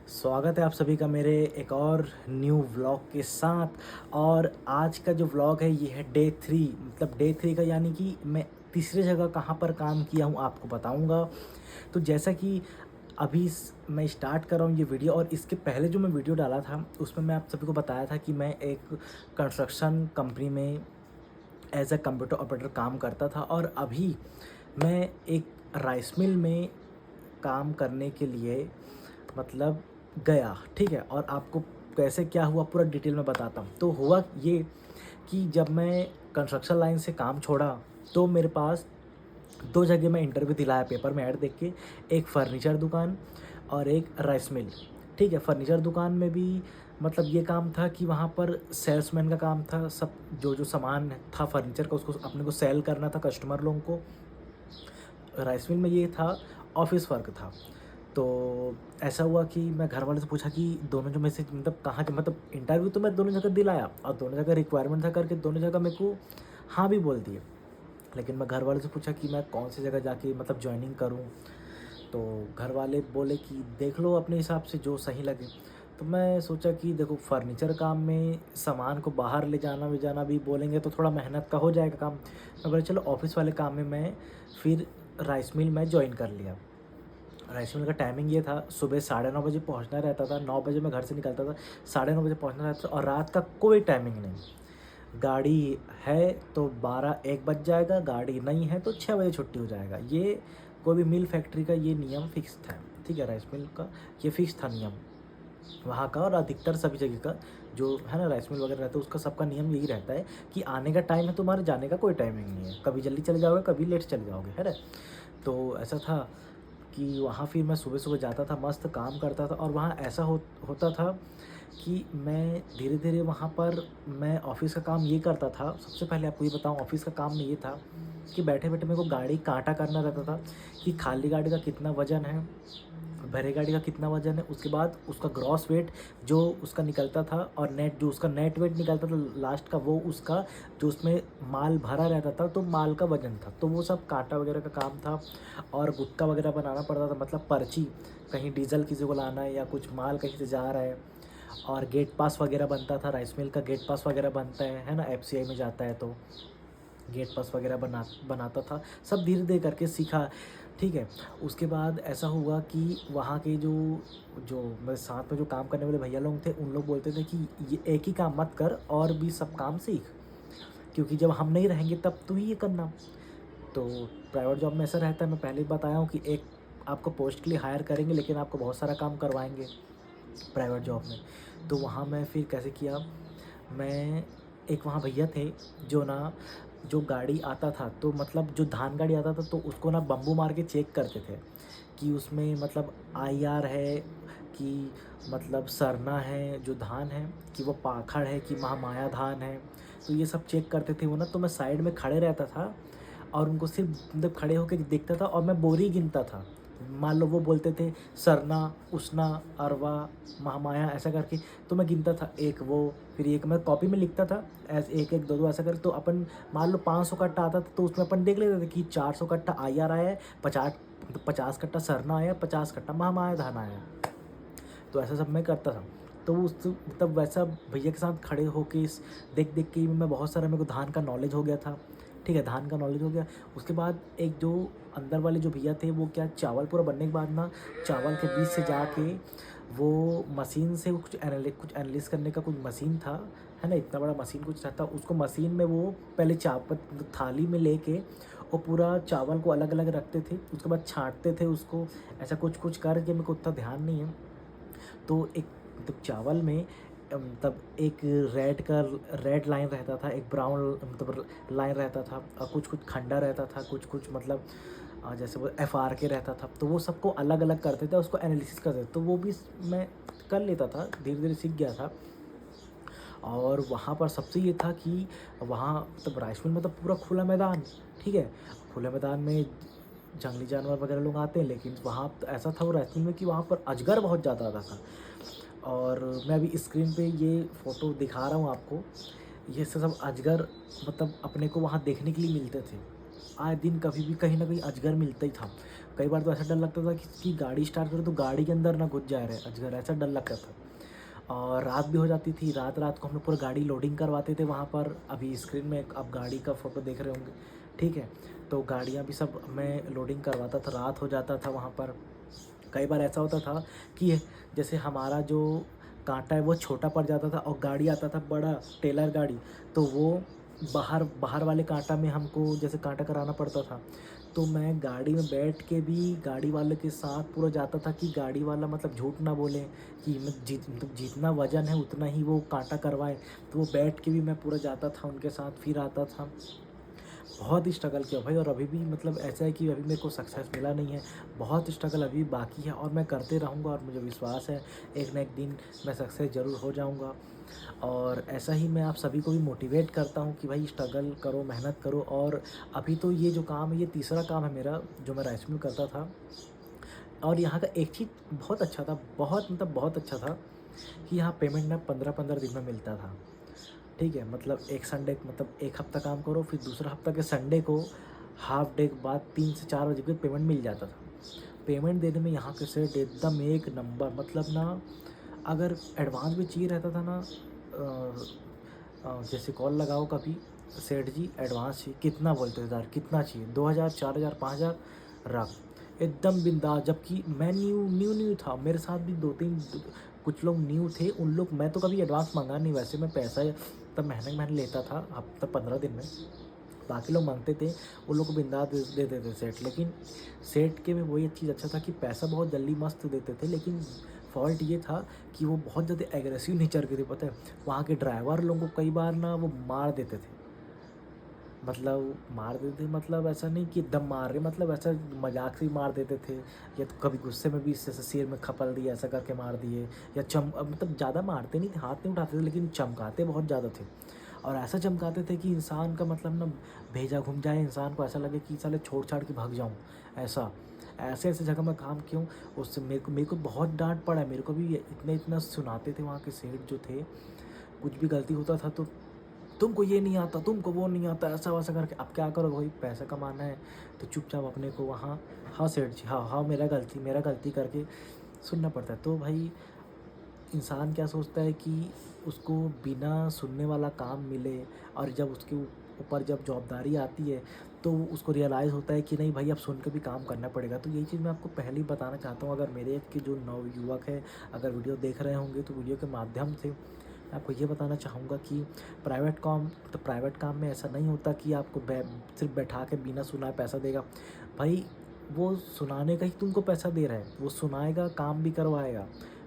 स्वागत है आप सभी का मेरे एक और न्यू व्लॉग के साथ। और आज का जो व्लॉग है ये है डे 3, मतलब डे 3 का, यानी कि मैं तीसरी जगह कहाँ पर काम किया हूँ आपको बताऊँगा। तो जैसा कि मैं स्टार्ट कर रहा हूँ ये वीडियो, और इसके पहले जो मैं वीडियो डाला था उसमें मैं आप सभी को बताया था कि मैं एक कंस्ट्रक्शन कंपनी में एज अ कंप्यूटर ऑपरेटर काम करता था, और अभी मैं एक राइस मिल में काम करने के लिए मतलब गया, ठीक है। और आपको कैसे क्या हुआ पूरा डिटेल में बताता हूँ। तो हुआ ये कि जब मैं कंस्ट्रक्शन लाइन से काम छोड़ा तो मेरे पास दो जगह मैं इंटरव्यू दिलाया पेपर में ऐड देख के, एक फर्नीचर दुकान और एक राइस मिल, ठीक है। फर्नीचर दुकान में भी मतलब ये काम था कि वहाँ पर सेल्समैन का काम था, सब जो जो सामान था फर्नीचर का उसको अपने को सेल करना था कस्टमर लोगों को। राइस मिल में ये था, ऑफिस वर्क था। तो ऐसा हुआ कि मैं घर वालों से पूछा कि दोनों जो में से मतलब कहाँ के, मतलब इंटरव्यू तो मैं दोनों जगह दिलाया और दोनों जगह रिक्वायरमेंट था करके दोनों जगह मेरे को हाँ भी बोल दिए। लेकिन मैं घर वालों से पूछा कि मैं कौन सी जगह जाके मतलब ज्वाइनिंग करूँ। तो घर वाले बोले कि देख लो अपने हिसाब से जो सही लगे। तो मैं सोचा कि देखो फर्नीचर काम में सामान को बाहर ले जाना भी जाना भी बोलेंगे तो थोड़ा मेहनत का हो जाएगा काम। मैं बोला चलो ऑफिस वाले काम में मैं फिर राइस मिल में ज्वाइन कर लिया। राइस मिल का टाइमिंग ये था, सुबह 9:30 बजे पहुंचना रहता था, 9 बजे मैं घर से निकलता था, 9:30 बजे पहुंचना रहता था, और रात का कोई टाइमिंग नहीं। गाड़ी है तो 12-1 बज जाएगा, गाड़ी नहीं है तो 6 बजे छुट्टी हो जाएगा। ये कोई भी मिल फैक्ट्री का ये नियम फिक्स था, ठीक है। राइस मिल का ये फिक्स था नियम वहाँ का, और अधिकतर सभी जगह का जो है ना राइस मिल वगैरह रहता है उसका सबका नियम यही रहता है कि आने का टाइम है, तुम्हारे जाने का कोई टाइमिंग नहीं है, कभी जल्दी चले जाओगे कभी लेट चले जाओगे, है ना। तो ऐसा था कि वहाँ फिर मैं सुबह-सुबह जाता था, मस्त काम करता था, और वहाँ ऐसा होता था कि मैं धीरे-धीरे वहाँ पर मैं ऑफ़िस का काम ये करता था। सबसे पहले आपको ये बताऊँ, ऑफ़िस का काम में ये था कि बैठे-बैठे मेरे को गाड़ी काँटा करना रहता था कि खाली गाड़ी का कितना वज़न है, भरे गाड़ी का कितना वज़न है, उसके बाद उसका ग्रॉस वेट जो उसका निकलता था, और नेट जो उसका नेट वेट निकलता था लास्ट का, वो उसका जो उसमें माल भरा रहता था तो माल का वज़न था। तो वो सब काँटा वगैरह का काम था, और गुत्ता वगैरह बनाना पड़ता था, मतलब पर्ची, कहीं डीज़ल किसी को लाना है या कुछ माल कहीं से जा रहा है। और गेट पास वगैरह बनता था, राइस मिल का गेट पास वगैरह बनता है ना, एफसीआई में जाता है तो गेट पास वगैरह बनाता था। सब धीरे-धीरे करके सीखा, ठीक है। उसके बाद ऐसा हुआ कि वहाँ के जो जो मेरे साथ में जो काम करने वाले भैया लोग थे, उन लोग बोलते थे कि ये एक ही काम मत कर, और भी सब काम सीख, क्योंकि जब हम नहीं रहेंगे तब तू ही ये करना। तो प्राइवेट जॉब में ऐसा रहता है, मैं पहले ही बताया हूँ कि एक आपको पोस्ट के लिए हायर करेंगे लेकिन आपको बहुत सारा काम करवाएँगे प्राइवेट जॉब में। तो वहाँ मैं फिर कैसे किया, मैं एक वहाँ भैया थे जो ना, जो गाड़ी आता था तो मतलब जो धान गाड़ी आता था तो उसको ना बम्बू मार के चेक करते थे कि उसमें मतलब आईआर है, कि मतलब सरना है जो धान है, कि वो पाखड़ है कि महामाया धान है। तो ये सब चेक करते थे वो ना, तो मैं साइड में खड़े रहता था और उनको सिर्फ मतलब खड़े होके देखता था, और मैं बोरी गिनता था। मान लो वो बोलते थे सरना, उसना, अरवा, महामाया ऐसा करके, तो मैं गिनता था एक वो, फिर एक मैं कॉपी में लिखता था ऐसे एक एक दो दो ऐसा कर। तो अपन मान लो 500 कट्टा आता था तो उसमें अपन देख लेते थे कि 400 कट्टा आईआर आया है, 50 कट्टा सरना आया, 50 कट्टा महामाया धान आया है। तो ऐसा सब मैं करता था। तो उस मतलब वैसा भैया के साथ खड़े होके देख देख के ही मैं बहुत सारा, मेरे को धान का नॉलेज हो गया था, ठीक है। धान का नॉलेज हो गया। उसके बाद एक जो अंदर वाले जो भैया थे वो क्या, चावल पूरा बनने के बाद ना, चावल के बीच से जाके वो मशीन से कुछ एनालिसिस करने का कुछ मशीन था, है ना, इतना बड़ा मशीन कुछ रहता, उसको मशीन में वो पहले चावल थाली में लेके और पूरा चावल को अलग अलग रखते थे, उसके बाद छाँटते थे उसको, ऐसा कुछ कुछ करके, मेरे को उतना ध्यान नहीं है। तो एक मतलब चावल में तब एक रेड लाइन रहता था, एक ब्राउन मतलब लाइन रहता था, और कुछ कुछ खंडा रहता था, कुछ कुछ मतलब जैसे वो एफआरके रहता था। तो वो सबको अलग अलग करते थे, उसको एनालिसिस करते थे। तो वो भी मैं कर लेता था, धीरे धीरे सीख गया था। और वहाँ पर सबसे ये था कि वहाँ मतलब राइस मिल मतलब पूरा खुला मैदान, ठीक है। खुले मैदान में जंगली जानवर वगैरह लोग आते हैं, लेकिन वहाँ तो ऐसा था वो राइस मिल में कि वहाँ पर अजगर बहुत ज़्यादा आता था। और मैं अभी स्क्रीन पे ये फ़ोटो दिखा रहा हूँ आपको, ये सब अजगर मतलब अपने को वहाँ देखने के लिए मिलते थे। आए दिन कभी भी कहीं ना कहीं अजगर मिलता ही था। कई बार तो ऐसा डर लगता था कि गाड़ी स्टार्ट करो तो गाड़ी के अंदर ना घुस जा रहे अजगर, ऐसा डर लगता था। और रात भी हो जाती थी, रात रात को हम लोग पूरा गाड़ी लोडिंग करवाते थे वहाँ पर। अभी स्क्रीन में आप गाड़ी का फ़ोटो देख रहे होंगे, ठीक है। तो गाड़ियाँ भी सब मैं लोडिंग करवाता था, रात हो जाता था वहाँ पर। कई बार ऐसा होता था कि जैसे हमारा जो कांटा है वो छोटा पड़ जाता था और गाड़ी आता था बड़ा टेलर गाड़ी, तो वो बाहर बाहर वाले कांटा में हमको जैसे कांटा कराना पड़ता था। तो मैं गाड़ी में बैठ के भी गाड़ी वाले के साथ पूरा जाता था कि गाड़ी वाला मतलब झूठ ना बोले कि मतलब जितना वज़न है उतना ही वो कांटा करवाए। तो वो बैठ के भी मैं पूरा जाता था उनके साथ, फिर आता था। बहुत ही स्ट्रगल किया भाई, और अभी भी मतलब ऐसा है कि अभी मेरे को सक्सेस मिला नहीं है। बहुत स्ट्रगल अभी बाकी है और मैं करते रहूँगा, और मुझे विश्वास है एक ना एक दिन मैं सक्सेस ज़रूर हो जाऊँगा। और ऐसा ही मैं आप सभी को भी मोटिवेट करता हूँ कि भाई स्ट्रगल करो, मेहनत करो। और अभी तो ये जो काम है ये तीसरा काम है मेरा, जो मैं राइस मिल करता था। और यहाँ का एक चीज़ बहुत अच्छा था, बहुत मतलब बहुत अच्छा था कि यहाँ पेमेंट ना 15-15 दिन में मिलता था, ठीक है। मतलब एक संडे मतलब एक हफ़्ता काम करो, फिर दूसरा हफ़्ता के संडे को हाफ डे के बाद 3 से 4 बजे के पेमेंट मिल जाता था। पेमेंट देने में यहाँ के सेठ एकदम एक नंबर, मतलब ना अगर एडवांस भी चाहिए रहता था ना, जैसे कॉल लगाओ कभी, सेठ जी एडवांस चाहिए, कितना बोलते थे यार, कितना चाहिए, 2000 4000 5000 रख, एकदम बिंदास। जबकि मैं न्यू न्यू न्यू था, मेरे साथ भी 2-3 कुछ लोग न्यू थे, उन लोग, मैं तो कभी एडवांस मांगा नहीं, वैसे मैं पैसा तब महीने महीने लेता था, हफ्ता 15 दिन में। बाकी लोग मांगते थे, उन लोग को बिंदास दे देते थे सेठ। लेकिन सेठ के में वही चीज़ अच्छा था कि पैसा बहुत जल्दी मस्त देते थे, लेकिन फॉल्ट ये था कि वो बहुत ज़्यादा एग्रेसिव नेचर के थे, पता है। वहाँ के ड्राइवर लोगों को कई बार ना वो मार देते थे, मतलब मार देते थे, मतलब ऐसा नहीं कि एकदम मार रहे, मतलब ऐसा मजाक से ही मार देते थे। या तो कभी गुस्से में भी जैसे सिर में खपल दिया, ऐसा करके मार दिए। या मतलब ज़्यादा मारते नहीं थे, हाथ नहीं उठाते थे, लेकिन चमकाते बहुत ज़्यादा थे। और ऐसा चमकाते थे कि इंसान का मतलब ना भेजा घूम जाए, इंसान को ऐसा लगे कि साले छोड़ छाड़ के भाग जाऊँ, ऐसा। ऐसे ऐसे जगह मैं काम किया हूँ, उससे मेरे को बहुत डांट पड़ा है। मेरे को भी इतना इतना सुनाते थे वहाँ के सेठ जो थे। कुछ भी गलती होता था तो तुमको ये नहीं आता, तुमको वो नहीं आता, ऐसा वैसा करके। अब क्या करोगे भाई, पैसा कमाना है तो चुपचाप अपने को वहाँ, हाँ सेठ जी, हाँ हाँ मेरा गलती करके सुनना पड़ता है। तो भाई इंसान क्या सोचता है कि उसको बिना सुनने वाला काम मिले, और जब उसके ऊपर जब जवाबदारी आती है तो उसको रियलाइज़ होता है कि नहीं भाई अब सुन के भी काम करना पड़ेगा। तो यही चीज़ मैं आपको पहले ही बताना चाहता हूँ। अगर मेरे के जो नवयुवक है, अगर वीडियो देख रहे होंगे तो वीडियो के माध्यम से मैं आपको ये बताना चाहूँगा कि प्राइवेट काम में ऐसा नहीं होता कि आपको सिर्फ बैठा के बिना सुनाए पैसा देगा। भाई वो सुनाने का ही तुमको पैसा दे रहा है, वो सुनाएगा, काम भी करवाएगा,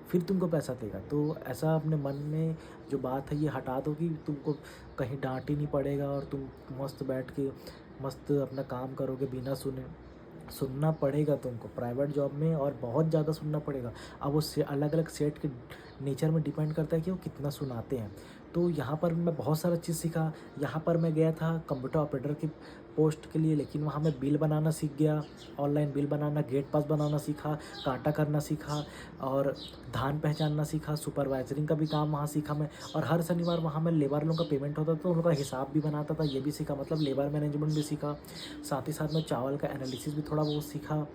फिर तुमको पैसा देगा। तो ऐसा अपने मन में जो बात है ये हटा दो कि तुमको कहीं डांट ही नहीं पड़ेगा, और तुम मस्त बैठ के मस्त अपना काम करोगे बिना सुने। सुनना पड़ेगा तुमको प्राइवेट जॉब में, और बहुत ज़्यादा सुनना पड़ेगा। अब वो से अलग अलग सेट के नेचर में डिपेंड करता है कि वो कितना सुनाते हैं। तो यहाँ पर मैं बहुत सारा चीज़ सीखा। यहाँ पर मैं गया था कंप्यूटर ऑपरेटर की पोस्ट के लिए, लेकिन वहाँ मैं बिल बनाना सीख गया, ऑनलाइन बिल बनाना, गेट पास बनाना सीखा, कांटा करना सीखा, और धान पहचानना सीखा, सुपरवाइजरिंग का भी काम वहाँ सीखा मैं। और हर शनिवार वहाँ मैं लेबर लोगों का पेमेंट होता था तो उनका हिसाब भी बनाता था, ये भी सीखा, मतलब लेबर मैनेजमेंट भी सीखा। साथ ही साथ में चावल का एनालिसिस भी थोड़ा बहुत सीखा।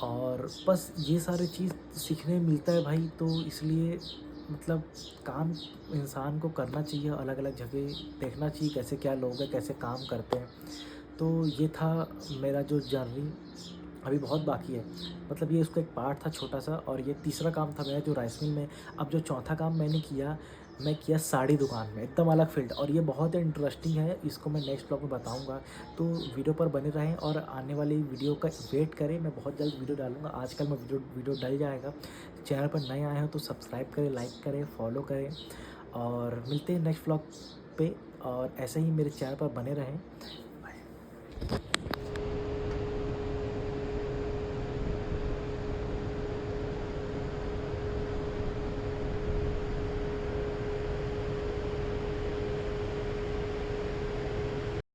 और बस ये सारी चीज़ सीखने मिलता है भाई, तो इसलिए मतलब काम इंसान को करना चाहिए, अलग अलग जगह देखना चाहिए कैसे क्या लोग हैं, कैसे काम करते हैं। तो ये था मेरा जो जर्नी, अभी बहुत बाकी है। मतलब ये उसका एक पार्ट था छोटा सा, और ये तीसरा काम था मेरा जो राइस मिल में। अब जो चौथा काम मैंने किया, मैं किया साड़ी दुकान में, एकदम अलग फील्ड, और ये बहुत इंटरेस्टिंग है, इसको मैं नेक्स्ट ब्लॉग में बताऊंगा। तो वीडियो पर बने रहें और आने वाली वीडियो का वेट करें, मैं बहुत जल्द वीडियो डालूंगा। आजकल मैं वीडियो डल जाएगा। चैनल पर नए आए हो तो सब्सक्राइब करें, लाइक करें, फॉलो करें, और मिलते हैं नेक्स्ट ब्लॉग पे। और ऐसे ही मेरे चैनल पर बने रहें।